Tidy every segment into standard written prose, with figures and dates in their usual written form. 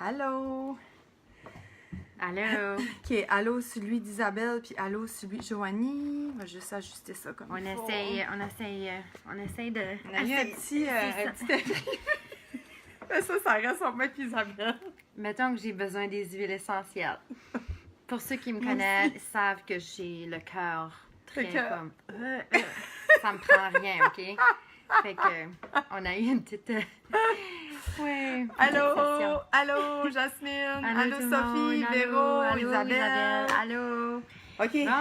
Allô? Allô? OK, allô, celui d'Isabelle, puis allô, celui de Joanie. On va juste ajuster ça comme On il faut. essaye de... On a mis un petit Mais ça reste en mode Isabelle. Mettons que j'ai besoin des huiles essentielles. Pour ceux qui me connaissent, savent que j'ai le cœur très comme... ça me prend rien, OK? Fait que, on a eu une petite... ouais, Allô, Jasmine. Allô, tout le Sophie, monde. Véro, Allô, Isabelle. Allô. OK. Bon,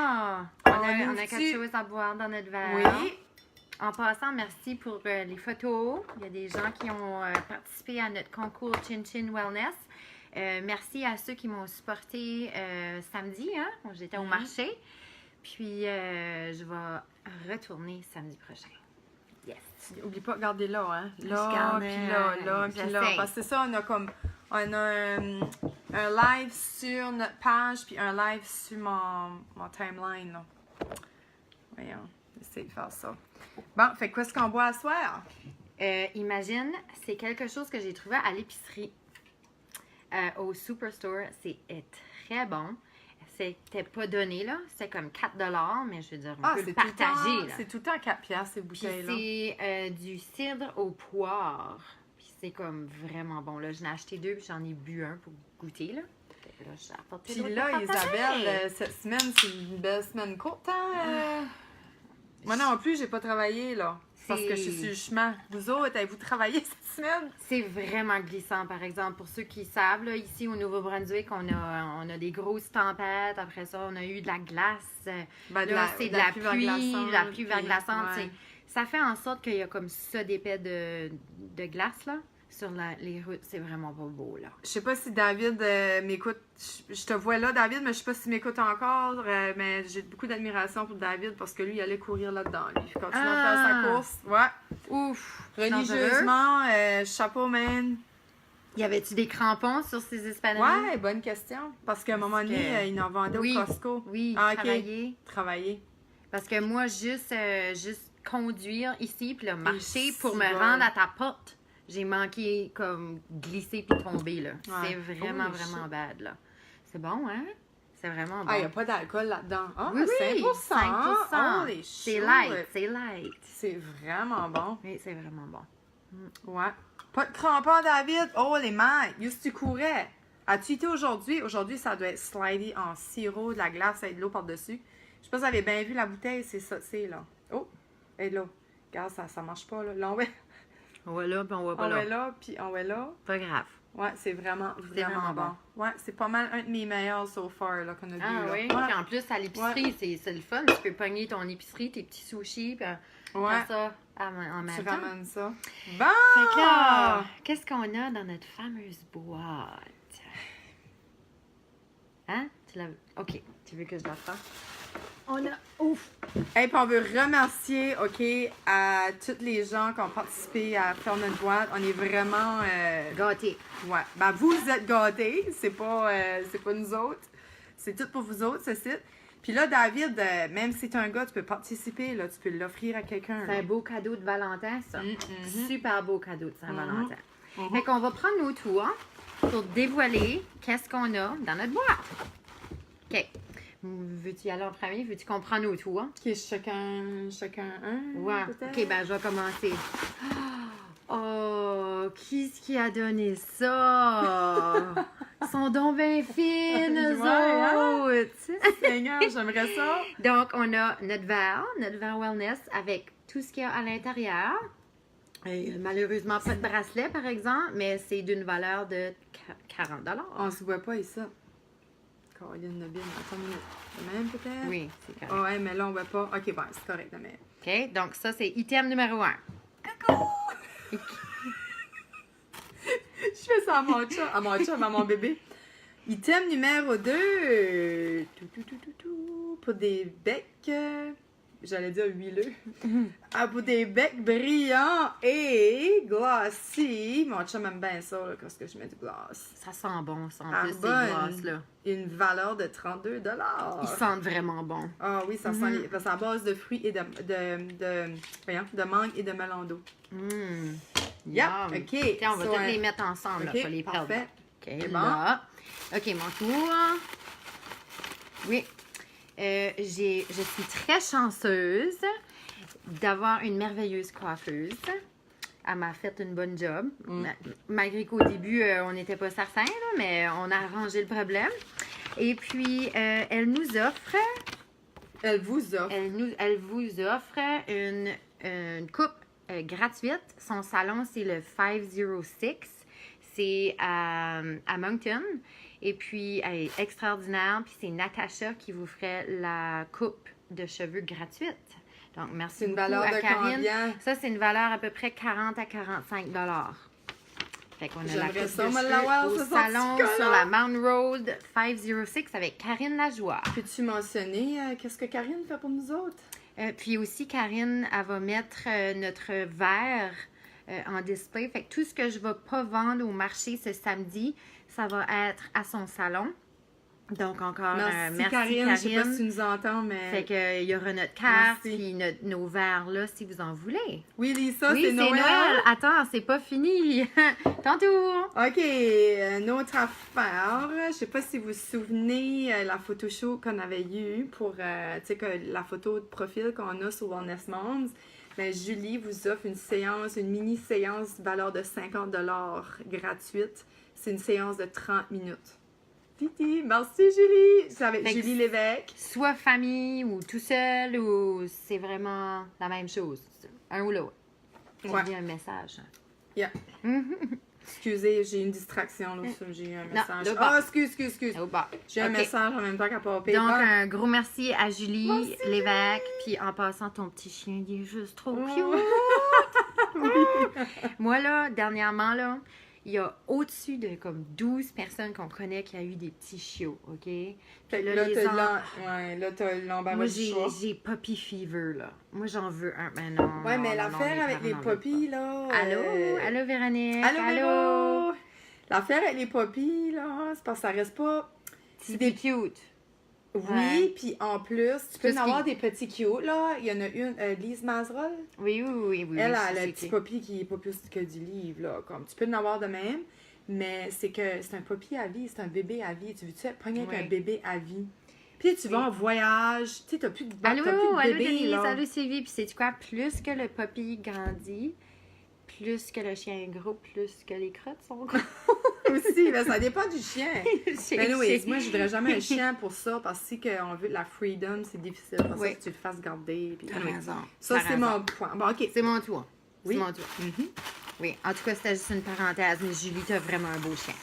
on a ouvre-tu? quelque chose à boire dans notre verre. Oui. En passant, merci pour les photos. Il y a des gens qui ont participé à notre concours Chin Chin Wellness. Merci à ceux qui m'ont supporté samedi. Hein? J'étais au marché. Puis, je vais retourner samedi prochain. Yes. Oublie pas de garder là, hein. Je Là, garde, puis là. j'essaie. Parce que c'est ça, on a un live sur notre page, puis un live sur mon timeline, là. Voyons, j'essaie de faire ça. Bon, fait qu'est-ce qu'on boit à soir? Imagine, c'est quelque chose que j'ai trouvé à l'épicerie. Au Superstore, c'est très bon. C'était pas donné, là. C'était comme 4 $, mais je veux dire, on peut le partager, là. C'est tout le temps 4 piastres, ces bouteilles-là. Puis c'est du cidre au poire. Puis c'est comme vraiment bon, là. J'en ai acheté 2, puis j'en ai bu un pour goûter, là. Fait que là, j'ai apporté Puis l'autre là, pour partager. Isabelle, cette semaine, c'est une belle semaine courte, hein? Moi non plus, j'ai pas travaillé, là. Parce que je suis sur le chemin. Vous autres, avez-vous travaillé cette semaine? C'est vraiment glissant, par exemple. Pour ceux qui savent, là, ici au Nouveau-Brunswick, on a des grosses tempêtes. Après ça, on a eu de la glace. C'est de la pluie verglaçante. Ouais. Ça fait en sorte qu'il y a comme ça d'épais de glace là, sur les routes. C'est vraiment pas beau, là. Je sais pas si David m'écoute. Je te vois là, David, mais je sais pas s'il m'écoute encore. Mais j'ai beaucoup d'admiration pour David parce que lui, il allait courir là-dedans. Lui, il continue à faire sa course. Ouais. Ouf! Religieusement, chapeau, man. Y avait-tu des crampons sur ces espagnols? Ouais, bonne question. Parce qu'à un moment donné, il en vendait au Costco. Oui, ah, OK. Travailler. Parce que moi, juste conduire ici, puis là, marcher pour me bon. rendre à ta porte, j'ai manqué comme glisser puis tomber, là. Ouais. C'est vraiment, vraiment bad, là. C'est bon, hein? C'est vraiment bon. Ah, il n'y a pas d'alcool là-dedans. Ah, oui, 5%. 5%. Holy C'est shit. light. C'est vraiment bon. Oui, c'est vraiment bon. Ouais. Pas de crampons, David. Oh, les mains. Juste tu courais. As-tu été aujourd'hui? Aujourd'hui, ça doit être slidé en sirop, de la glace avec de l'eau par-dessus. Je sais pas si vous avez bien vu la bouteille. C'est ça, c'est là. Oh, et là. Regarde, ça marche pas, là. Là, ouais. On va là, puis on va pas On là. va là, puis on va là. Pas grave. Ouais, c'est vraiment bon. Ouais, c'est pas mal un de mes meilleurs so far, là, qu'on a vu, Ah là. oui? Ouais. Puis en plus, à l'épicerie, c'est le fun. Tu peux pogner ton épicerie, tes petits sushis, puis faire ça en même Tu temps. ramènes ça. Bon! Fait que là, qu'est-ce qu'on a dans notre fameuse boîte? Hein? OK. Tu veux que je la fasse? On a... Ouf! Hey, puis on veut remercier, OK, à tous les gens qui ont participé à faire notre boîte. On est vraiment... Gâtés. Ouais. Ben, vous êtes gâtés. C'est pas nous autres. C'est tout pour vous autres, ce site. Puis là, David, même si t'es un gars, tu peux participer, là. Tu peux l'offrir à quelqu'un. C'est un beau cadeau de Valentin, ça. Super beau cadeau de Saint-Valentin. Fait qu'on va prendre nos tours pour dévoiler qu'est-ce qu'on a dans notre boîte. OK. Veux-tu y aller en premier? Veux-tu qu'on prenne nos tours? OK, chacun un, Ouais. peut-être? OK, ben je vais commencer. Oh, qui est-ce qui a donné ça? Ils sont donc bien fines, eux Ouais, autres! Seigneur, j'aimerais ça. Donc, on a notre verre wellness avec tout ce qu'il y a à l'intérieur. Malheureusement, pas de bracelet, par exemple, mais c'est d'une valeur de 40 $. On se voit pas ici. Caroline Nobile, attends une minute. De même, peut-être? Oui, c'est correct. Oh, ouais, mais là, on voit pas. OK, bon, c'est correct, de même. OK, donc ça, c'est item numéro 1. Coucou! Je fais ça à mon chum, à mon bébé. Item numéro 2. Pour des becs. J'allais dire huileux. Pour des becs brillants et glacis. Mon chum aime bien ça, là, quand je mets du glace. Ça sent bon, ça, en Ah, plus, ces bonne. glaces-là. Une valeur de 32 $. Ils sentent vraiment bon. Ah oui, ça sent c'est à base de fruits et de mangue et de melon d'eau. Mmh. Yep, Yum. OK. Tiens, on va So, tous les mettre ensemble, là, OK, pas les perdre. parfait. OK, bon. là. OK, mon tour. Oui. Je suis très chanceuse d'avoir une merveilleuse coiffeuse. Elle m'a fait une bonne job. Malgré qu'au début, on n'était pas certains, là, mais on a arrangé le problème. Et puis, elle nous offre... Elle vous offre. Elle vous offre une coupe gratuite. Son salon, c'est le 506. C'est à Moncton. Et puis, elle est extraordinaire. Puis, c'est Natacha qui vous ferait la coupe de cheveux gratuite. Donc, merci C'est une beaucoup valeur à de Karine. combien? Ça, c'est une valeur à peu près 40 à 45 $. Fait qu'on a la J'aimerais coupe ça, de me cheveux l'avoir, au ce salon certificat-là. sur la Mountain Road 506 avec Karine Lajoie. Peux-tu mentionner qu'est-ce que Karine fait pour nous autres? Puis aussi, Karine, elle va mettre notre verre en display. Fait que tout ce que je ne vais pas vendre au marché ce samedi, ça va être à son salon. Donc, encore merci Karine. Je sais pas si tu nous entends, mais... Fait que, il y aura notre carte Merci. puis nos verres là si vous en voulez. Oui, Lisa, Oui, c'est Noël. Attends, c'est pas fini. Ton tour. OK, une autre affaire. Je sais pas si vous vous souvenez la photo show qu'on avait eue pour, tu sais, la photo de profil qu'on a sur Wellness Moms. Mais Julie vous offre une séance, une mini-séance valeur de 50 $ gratuite. C'est une séance de 30 minutes. Titi, merci Julie! C'est avec Fait que Julie Lévesque. Soit famille ou tout seul ou c'est vraiment la même chose. Un ou l'autre. J'ai Ouais. dit un message. Yeah. Excusez, j'ai une distraction là, ça, j'ai eu un message. là, Ah, bas. excuse. Au bas. J'ai un Ok. message en même temps qu'à popper. Donc, un gros merci à Julie Merci, Lévesque. Puis en passant, ton petit chien, il est juste trop cute. Moi, là, dernièrement, là, il y a au-dessus de comme 12 personnes qu'on connaît qui a eu des petits chiots, OK? Puis Fait que là, là, les t'as enfants- là, t'as l'embarras Moi, du choix. j'ai puppy fever, là. Moi, j'en veux un. Mais non. Ouais, non, mais non, l'affaire non, avec les parents n'en veulent puppies, là... pas. Allô, Véronique. Allô, Véro! L'affaire avec les puppies, là, c'est parce que ça reste pas... C'est des- des cute. Oui, Ouais. puis en plus, tu peux Plus en avoir qui- des petits cute, là. Il y en a une, Lise Mazerolle. Oui. Elle a je sais le petit qui. puppy qui est pas plus que du livre, là. Comme, tu peux en avoir de même, mais c'est que c'est un puppy à vie, c'est un bébé à vie. Tu veux-tu être pogné avec Ouais. un bébé à vie? Puis tu vas en voyage, tu sais, t'as plus de Allô, bébé, Denise, là. allô, Sylvie. Puis sais-tu quoi? Plus que le puppy grandit, plus que le chien est gros, plus que les crottes sont grosses. Aussi, ben, ça dépend du chien. Mais anyways, J'ai- moi, je voudrais jamais un chien pour ça, parce que si on veut de la freedom, c'est difficile. Parce Oui. que tu le fasses garder. Puis, T'as raison. ça, T'as c'est raison. mon point. Bon, OK. C'est mon tour. Oui. C'est mon tour. Mhm. Oui, en tout cas, c'était juste une parenthèse, mais Julie, t'as vraiment un beau chien.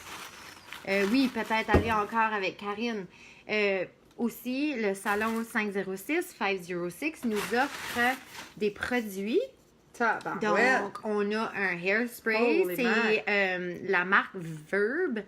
Oui, peut-être aller encore avec Karine. Aussi, le salon 506 nous offre des produits. Tabarouette. Donc, on a un hairspray. Holy C'est la marque Verb.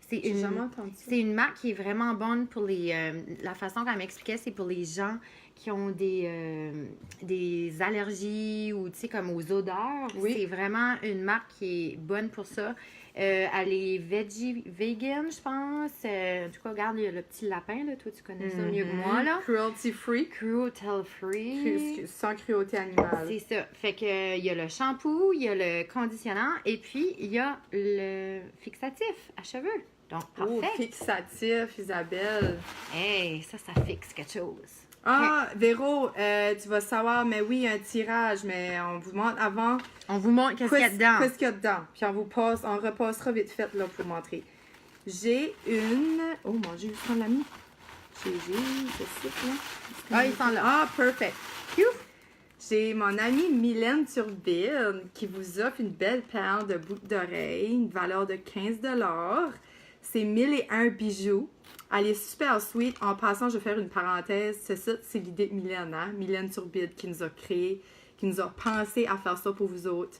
C'est J'ai une, jamais entendu ça. c'est une marque qui est vraiment bonne pour les... la façon qu'elle m'expliquait, c'est pour les gens qui ont des allergies ou, tu sais, comme aux odeurs. Oui. C'est vraiment une marque qui est bonne pour ça. Elle est vegan, je pense. En tout cas, regarde, il y a le petit lapin, là. Toi, tu connais ça mieux que moi, là. Cruelty free. Cruelty free. Sans cruauté animale. C'est ça. Fait que il y a le shampoo, il y a le conditionnant et puis il y a le fixatif à cheveux. Donc, Oh, parfait. fixatif, Isabelle. Hey, ça fixe quelque chose. Ah, Véro, tu vas savoir, mais oui, un tirage, mais on vous montre avant On vous montre qu'est-ce qu'il y a dedans. qu'est-ce qu'il y a dedans. Puis on repassera vite fait là, pour montrer. J'ai une... Oh mon Dieu, je l'ai mis. J'ai ce site là. Ah, ils sont là. Ah, perfect. Ouf. J'ai mon amie Mylène Turbine qui vous offre une belle paire de boucles d'oreilles, une valeur de 15 $. C'est 1001 bijoux. Elle est super sweet. En passant, je vais faire une parenthèse. Ce site, c'est l'idée de Mylène, hein? Mylène Turbine qui nous a créé, qui nous a pensé à faire ça pour vous autres.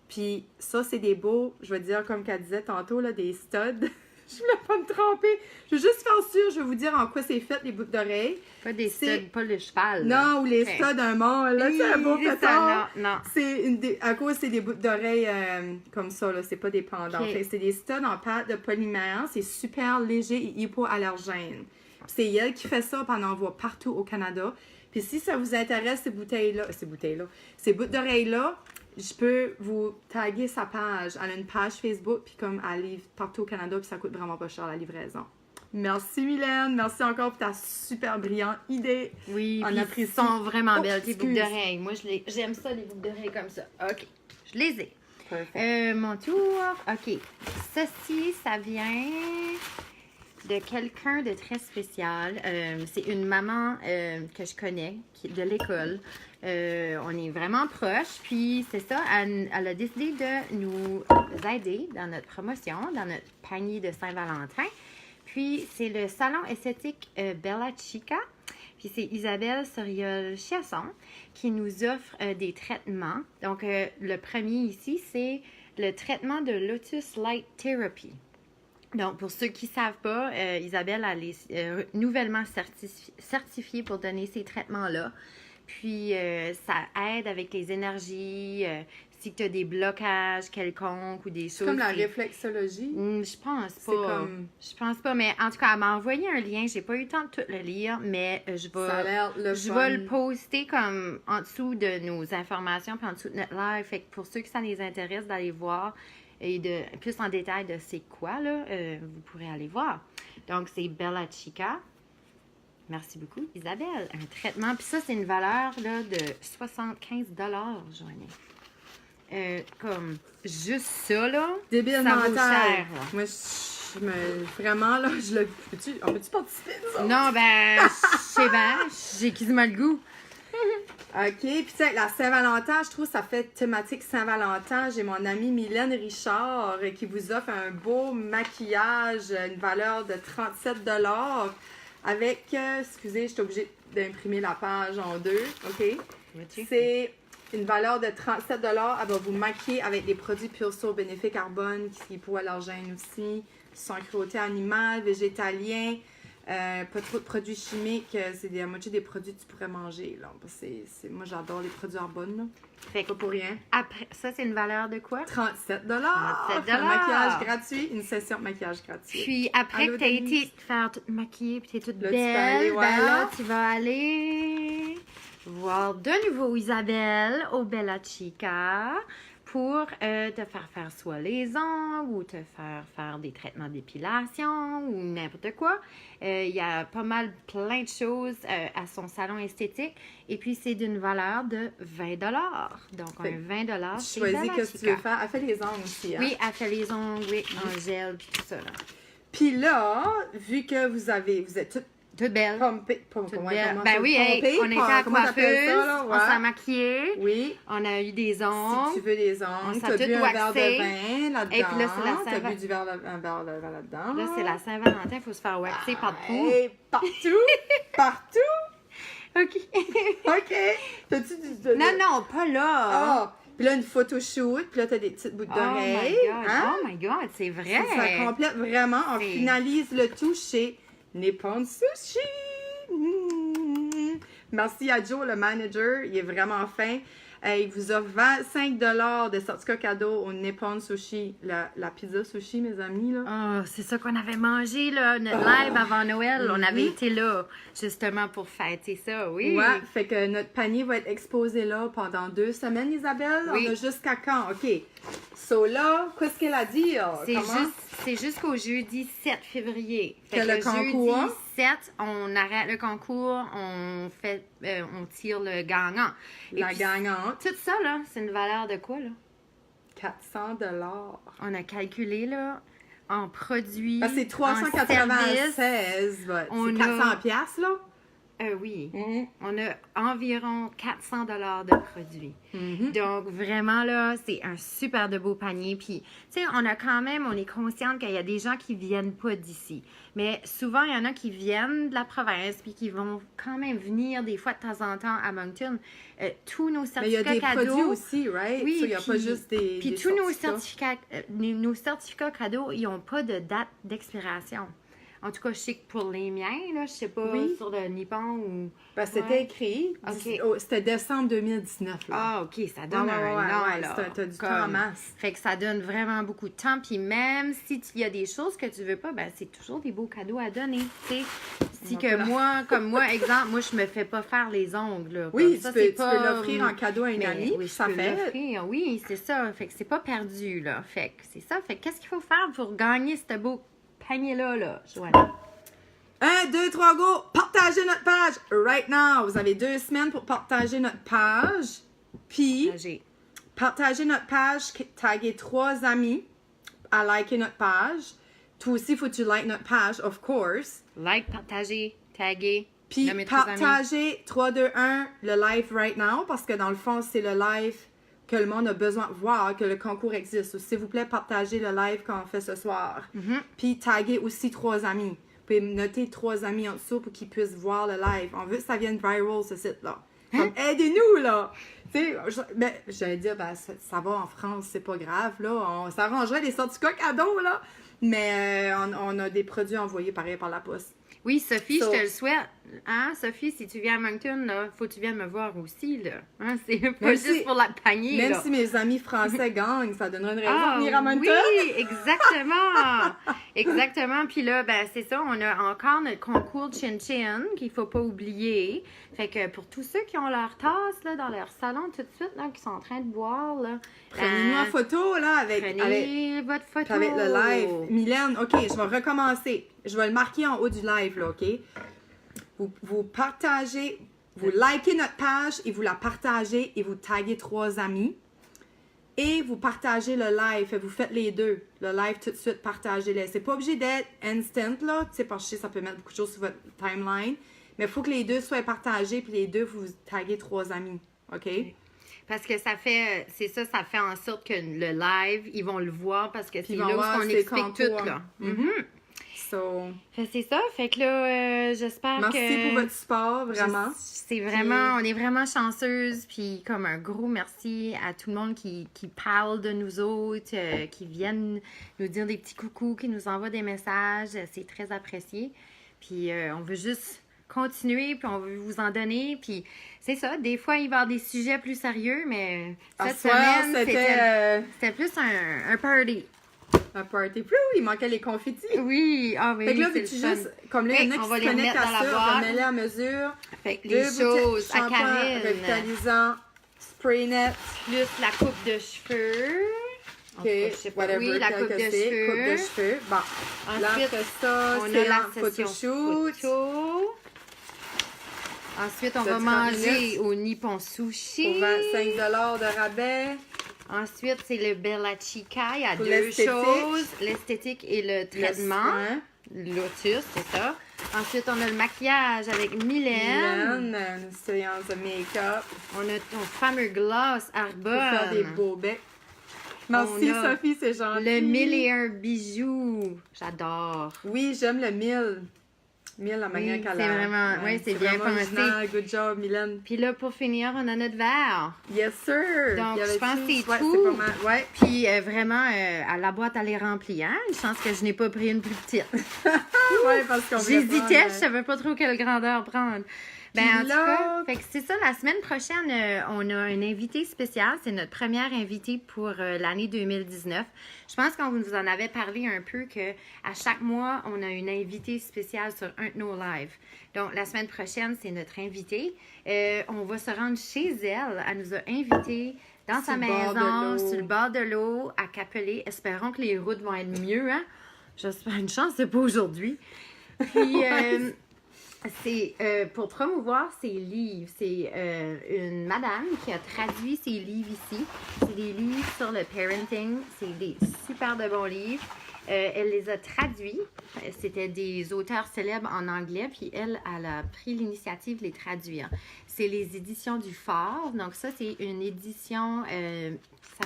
Puis ça, c'est des beaux, je vais dire comme qu'elle disait tantôt, là, des studs. Je voulais pas me tromper. Je veux juste faire sûr, je vais vous dire en quoi c'est fait, les boucles d'oreilles. Pas des c'est- studs, pas le cheval. là. Non, ou les Ok. studs d'un mâle. Là, c'est un beau Oui, c'est pétard. ça, non. C'est à cause c'est des boucles d'oreilles comme ça, là. C'est pas des pendants. Ok. Fait que c'est des studs en pâte de polymère. C'est super léger et hypoallergène. Puis c'est elle qui fait ça, puis on en voit partout au Canada. Puis si ça vous intéresse, ces boucles d'oreilles-là, je peux vous taguer sa page. Elle a une page Facebook, puis comme elle livre partout au Canada, puis ça coûte vraiment pas cher la livraison. Merci Mylène, merci encore pour ta super brillante idée. Oui, On puis apprécie. ils sont vraiment belles, tes excuse. boucles d'oreilles. Moi, j'aime ça, les boucles d'oreilles comme ça. OK, je les ai. Parfait. Mon tour. OK. Ceci, ça vient de quelqu'un de très spécial. C'est une maman que je connais de l'école. On est vraiment proches. Puis, c'est ça, elle a décidé de nous aider dans notre promotion, dans notre panier de Saint-Valentin. Puis, c'est le salon esthétique Bella Chica. Puis, c'est Isabelle Soriol-Chiasson qui nous offre des traitements. Donc, le premier ici, c'est le traitement de Lotus Light Therapy. Donc, pour ceux qui ne savent pas, Isabelle, elle est nouvellement certifiée pour donner ces traitements-là. Puis, ça aide avec les énergies, si tu as des blocages quelconques ou des choses. C'est comme la réflexologie. Je pense C'est pas. comme... Je pense pas, mais en tout cas, elle m'a envoyé un lien. J'ai pas eu le temps de tout le lire, mais je Ça a l'air le je fun. vais le poster comme en dessous de nos informations puis en dessous de notre live. Fait que pour ceux que ça les intéresse d'aller voir et de plus en détail de c'est quoi, là, vous pourrez aller voir. Donc, c'est Bella Chica. Merci beaucoup, Isabelle. Un traitement. Puis ça, c'est une valeur là, de 75 Joanie. Comme juste ça, là. Débile ça vaut mental. cher, là. Moi, je me... Vraiment, là, je le... On peut-tu participer de ça? Non, ben, je sais bien. J'ai quasiment le goût. OK. Puis, tu sais, la Saint-Valentin, je trouve ça fait thématique Saint-Valentin. J'ai mon amie Mylène Richard qui vous offre un beau maquillage, une valeur de 37 avec, excusez, je suis obligée d'imprimer la page en deux. OK. C'est une valeur de 37 Elle va vous maquiller avec des produits Pure Soul bénéfiques carbone qui est pour allergène aussi, sans cruauté animale, végétalien. Pas trop de produits chimiques, c'est la moitié des produits que tu pourrais manger. Là. Moi, j'adore les produits carbone. Là. Fait que Pas pour rien. après, ça, c'est une valeur de quoi? 37 37 Un maquillage gratuit, une session de maquillage gratuit. Puis après Allô, que tu as Denise? été te faire toute maquillée puis tu es toute Là, tu peux belle, aller, ben voilà. là, tu vas aller voir de nouveau Isabelle au Bella Chica pour te faire soit les ongles ou te faire des traitements d'épilation ou n'importe quoi. Il y a pas mal plein de choses à son salon esthétique. Et puis, c'est d'une valeur de 20 Donc, Fait un 20 Tu chez choisis Bella ce que tu Chica. veux faire. Elle fait les ongles aussi. Hein? Oui, elle fait les ongles, oui, en gel puis tout ça. Là. Puis là, vu que vous êtes toutes Toute belle. pompées. Toute belle. Ben oui, hey, on était à la comment t'appelles coiffeuse, ça, là? on Ouais. s'est maquillé, Oui. on a eu des ongles. Si tu veux des ongles, On t'as s'est bu tout un verre waxé. de vin là-dedans. Et puis là, c'est la T'as Saint-Valentin. bu un verre de vin là-dedans. Là, c'est la Saint-Valentin, il faut se faire waxer partout. Et partout. Partout. OK. OK. T'as-tu du... Non, pas là. Ah. Puis là, une photo shoot. Puis là, t'as des petites boucles Oh my d'oreilles. God, Hein? oh my God, c'est vrai. Ça complète vraiment. On C'est- finalise le tout chez Nippon Sushi. Merci à Joe, le manager. Il est vraiment fin. Il vous offre 25 de certificat cadeau au Nippon Sushi. La pizza sushi, mes amis. Là. Oh, c'est ça qu'on avait mangé, là, notre live avant Noël. On avait Mhm. été là, justement, pour fêter ça, oui. Ouais, fait que notre panier va être exposé là pendant 2 semaines, Isabelle. Oui. On a jusqu'à quand? OK. So là, qu'est-ce qu'elle a dit? C'est jusqu'au jeudi 7 février. Fait Que le concours. Jeudi 7, on arrête le concours, on tire le gagnant. Et La puis, gagnante, tout ça, là, c'est une valeur de quoi, là? 400 On a calculé, là, en produits, C'est en services. 396, c'est On 400 a- piastres, là. Oui. Mhm. On a environ 400 de produits. Mhm. Donc, vraiment, là, c'est un super de beau panier. Puis, tu sais, on est consciente qu'il y a des gens qui viennent pas d'ici. Mais souvent, il y en a qui viennent de la province puis qui vont quand même venir des fois de temps en temps à Moncton. Tous nos Mais il y a certificats des produits cadeaux... aussi, right? Oui, So, il n'y a pas juste des. Puis des tous nos certificats. nos certificats cadeaux, ils n'ont pas de date d'expiration. En tout cas, je sais que pour les miens, là, je sais pas Oui. sur le Nippon ou... Ben, c'était Ouais. écrit. OK. C'était décembre 2019. Là. Ah, OK, ça donne Ouais, un ouais, an, ouais, là. t'as du Comme- temps en masse. Fait que ça donne vraiment beaucoup de temps. Puis même si il y a des choses que tu veux pas, ben c'est toujours des beaux cadeaux à donner. Tu sais, Aussi On que va pas moi, comme moi, exemple, moi, je me fais pas faire les ongles. Là. Oui, Comme ça, tu c'est peux pas... l'offrir en cadeau à une Mais amie, oui, puis je ça peux fait. l'offrir. Oui, c'est ça. Fait que c'est pas perdu, là. Fait que c'est ça. Fait que qu'est-ce qu'il faut faire pour gagner ce beau panier-là, là, Joanna? 1, 2, 3, go! Partagez notre page right now! Vous avez 2 semaines pour partager notre page. Puis, partagez notre page, taguez 3 amis à liker notre page. Toi aussi, il faut que tu likes notre page, of course. Like, partager, taguer. Puis, nommer 3 amis. partagez 3, 2, 1 le live right now parce que dans le fond, c'est le live que le monde a besoin de voir, que le concours existe. S'il vous plaît, partagez le live qu'on fait ce soir. Puis, taguez aussi 3 amis. Vous pouvez noter 3 amis en dessous pour qu'ils puissent voir le live. On veut que ça vienne viral, ce site-là. Comme, aidez-nous, là! Tu sais, mais j'allais dire, ben, ça va en France, c'est pas grave, là. On s'arrangerait des certificats cadeaux, là. Mais on a des produits envoyés pareil par la poste. Oui, Sophie, je te le souhaite. Hein, Sophie, si tu viens à Moncton, là, faut que tu viennes me voir aussi, là. Hein, c'est pas Même juste si- pour la panier, Même là. si mes amis français gagnent, ça donnerait une raison Ah, de venir à Moncton. oui, exactement. Exactement. Puis là, ben, c'est ça, on a encore notre concours Chin Chin qu'il faut pas oublier. Fait que pour tous ceux qui ont leur tasse, là, dans leur salon tout de suite, là, qui sont en train de boire, là. Prenez-nous en photo, là, avec votre photo. avec le live. Mylène, OK, je vais recommencer. Je vais le marquer en haut du live, là, OK? Vous partagez, vous likez notre page et vous la partagez et vous taguez 3 amis. Et vous partagez le live. Vous faites les deux. Le live tout de suite, partagez-les. C'est pas obligé d'être instant, là. Tu sais, parce que ça peut mettre beaucoup de choses sur votre timeline. Mais il faut que les deux soient partagés puis les deux, vous taguez 3 amis. OK? Parce que ça fait, c'est ça, ça fait en sorte que le live, ils vont le voir parce que c'est ils vont là où voir on ces explique contours. tout, là. So, Fait que c'est ça. Fait que là, j'espère que... merci pour votre support, vraiment. C'est vraiment, on est vraiment chanceuse. Puis comme un gros merci à tout le monde qui parle de nous autres, qui viennent nous dire des petits coucous, qui nous envoient des messages. C'est très apprécié. Puis on veut juste continuer, puis on veut vous en donner. Puis c'est ça, des fois, il va y avoir des sujets plus sérieux, mais cette semaine, c'était plus un party. Un party. Plus, il manquait les confettis. Oui, ah oui, Fait que là, c'est veux-tu le fun. juste, comme là, il y en a On qui va se les connectent remettre à dans la ça, boîte. remets-les à mesure. Fait que 2 les choses à shampoing Karine, revitalisant, spray net. plus la coupe de cheveux. OK, Je sais pas. whatever, Oui, la quel coupe que de c'est, cheveux. coupe de cheveux. Bon, là, Ensuite, après ça, on a c'est la en session photoshoot. photo. Ensuite, on De va 30 manger minutes. au Nippon Sushi. Pour 25 de rabais. Ensuite, c'est le Bella Chica. Il y a Pour 2 l'esthétique. choses. L'esthétique et le traitement. soin. Lotus, c'est ça. Ensuite, on a le maquillage avec Mylène. Mylène, une séance de make-up. On a ton fameux gloss Pour faire des Arbonne. beaux becs. Merci, On a Sophie, c'est gentil. Le 1001 bijoux. J'adore. Oui, j'aime le 1000. 1000, la manière qu'elle c'est a. vraiment- oui, c'est bien vraiment pensé. original. Good job, Mylène. Puis là, pour finir, on a notre verre. Yes, sir. Donc, Y avait-tu- je pense que c'est ouais, tout. c'est pas mal. Ouais. Puis vraiment, à la boîte, elle est remplie. Hein? Une chance que je n'ai pas pris une plus petite. Ouais, parce qu'on voulait J'hésitais, prendre, je savais pas trop quelle grandeur prendre. Ben, Puis en tout là- cas, fait que c'est ça, la semaine prochaine, on a un invité spécial. C'est notre première invitée pour l'année 2019. Je pense qu'on vous en avait parlé un peu que à chaque mois, on a une invitée spéciale sur un de nos lives. Donc, la semaine prochaine, c'est notre invitée. On va se rendre chez elle. Elle nous a invités dans Sur sa le bord de maison, l'eau. sur le bord de l'eau, à Capelé. Espérons que les routes vont être mieux, hein? J'espère une chance, c'est pas aujourd'hui. Puis, c'est pour promouvoir ses livres. C'est une madame qui a traduit ses livres ici. C'est des livres sur le parenting. C'est des super de bons livres. Elle les a traduits. C'était des auteurs célèbres en anglais. Puis elle a pris l'initiative de les traduire. C'est les éditions du Fort. Donc ça, c'est une édition...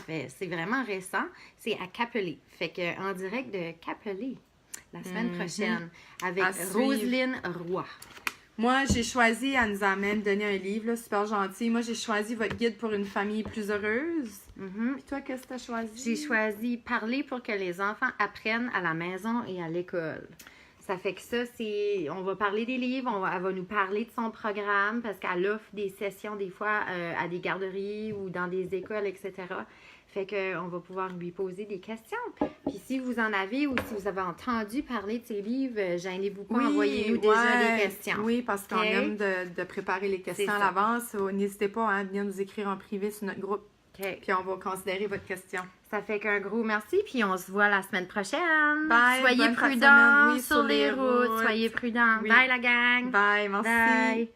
c'est vraiment récent. C'est à Capelé. Fait que en direct de Capelé la semaine prochaine avec À suivre. Roselyne Roy. Moi, j'ai choisi, elle nous a même donné un livre, là, super gentil. Moi, j'ai choisi votre guide pour une famille plus heureuse. Puis toi, qu'est-ce que tu as choisi? J'ai choisi Parler pour que les enfants apprennent à la maison et à l'école. Ça fait que ça, c'est... On va parler des livres, elle va nous parler de son programme parce qu'elle offre des sessions des fois à des garderies ou dans des écoles, etc. Fait qu'on va pouvoir lui poser des questions. Puis si vous en avez ou si vous avez entendu parler de ces livres, gênez-vous pas, envoyez-nous déjà des questions. Oui, parce qu'on Ok? aime de préparer les questions C'est à ça. l'avance. N'hésitez pas à venir nous écrire en privé sur notre groupe. OK. Puis on va considérer votre question. Ça fait qu'un gros merci, puis on se voit la semaine prochaine. Bye, Soyez bonne fin de prudents semaine. Oui, sur les routes. Soyez prudents. Oui. Bye la gang. Bye, merci. Bye.